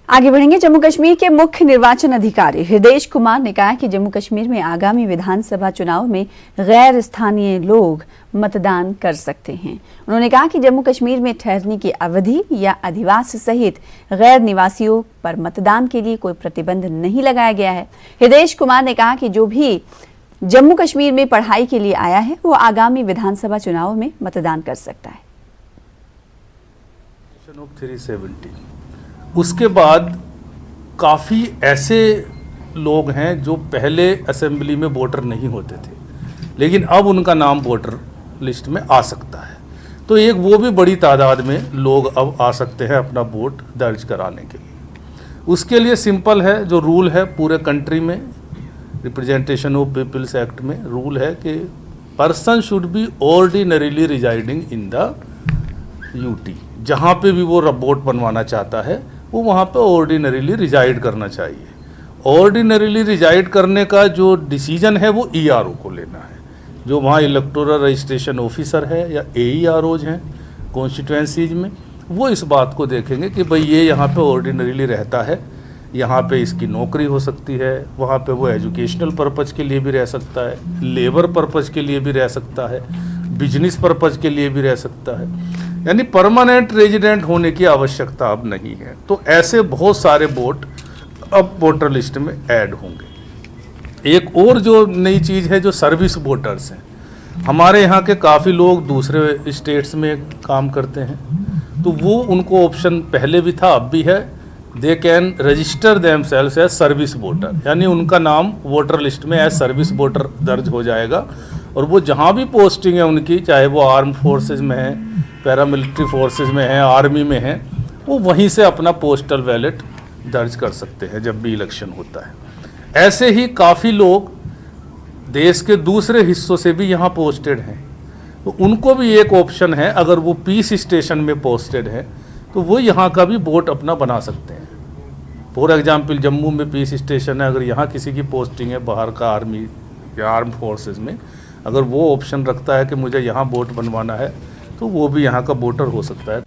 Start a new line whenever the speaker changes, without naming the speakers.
आगे बढ़ेंगे। जम्मू कश्मीर के मुख्य निर्वाचन अधिकारी हृदेश कुमार ने कहा कि जम्मू कश्मीर में आगामी विधानसभा चुनाव में गैर स्थानीय लोग मतदान कर सकते हैं। उन्होंने कहा कि जम्मू कश्मीर में ठहरने की अवधि या अधिवास सहित गैर निवासियों पर मतदान के लिए कोई प्रतिबंध नहीं लगाया गया है। हृदेश कुमार ने कहा कि जो भी जम्मू कश्मीर में पढ़ाई के लिए आया है वो आगामी विधानसभा चुनाव में मतदान कर सकता है।
370 उसके बाद काफ़ी ऐसे लोग हैं जो पहले असेंबली में वोटर नहीं होते थे, लेकिन अब उनका नाम वोटर लिस्ट में आ सकता है। तो एक वो भी बड़ी तादाद में लोग अब आ सकते हैं अपना वोट दर्ज कराने के लिए। उसके लिए सिंपल है, जो रूल है पूरे कंट्री में रिप्रेजेंटेशन ऑफ पीपल्स एक्ट में रूल है कि person should be ordinarily residing in the UT. जहाँ पे भी वो वोट बनवाना चाहता है वो वहाँ पे ऑर्डिनरीली रिजाइड करना चाहिए। ऑर्डिनरीली रिजाइड करने का जो डिसीजन है वो ईआरओ को लेना है, जो वहाँ इलेक्टोरल रजिस्ट्रेशन ऑफिसर है या एईआरओज हैं कॉन्स्टिट्यूएंसीज में, वो इस बात को देखेंगे कि भाई ये यहाँ पे ऑर्डिनरीली रहता है, यहाँ पे इसकी नौकरी हो सकती है, वहाँ पे वो एजुकेशनल पर्पज़ के लिए भी रह सकता है, लेबर पर्पज़ के लिए भी रह सकता है, बिजनेस पर्पज़ के लिए भी रह सकता है। यानी परमानेंट रेजिडेंट होने की आवश्यकता अब नहीं है। तो ऐसे बहुत सारे वोट अब वोटर लिस्ट में ऐड होंगे। एक और जो नई चीज़ है, जो सर्विस वोटर्स हैं, हमारे यहाँ के काफ़ी लोग दूसरे स्टेट्स में काम करते हैं, तो वो उनको ऑप्शन पहले भी था अब भी है, they can register themselves as service voter, यानी उनका नाम वोटर लिस्ट में एज सर्विस वोटर दर्ज हो जाएगा। और वो जहाँ भी पोस्टिंग है उनकी, चाहे वो आर्म फोर्सेज में है, पैरामिलिट्री फोर्सेज में है, आर्मी में है, वो वहीं से अपना पोस्टल बैलेट दर्ज कर सकते हैं जब भी इलेक्शन होता है। ऐसे ही काफ़ी लोग देश के दूसरे हिस्सों से भी यहाँ पोस्टेड हैं, तो उनको भी एक ऑप्शन है, अगर वो पीस स्टेशन में पोस्टेड है तो वो यहाँ का भी वोट अपना बना सकते हैं। फॉर एग्जाम्पल जम्मू में पीस स्टेशन है, अगर यहाँ किसी की पोस्टिंग है बाहर का आर्मी या आर्म फोर्सेज में, अगर वो ऑप्शन रखता है कि मुझे यहाँ वोट बनवाना है तो वो भी यहाँ का वोटर हो सकता है।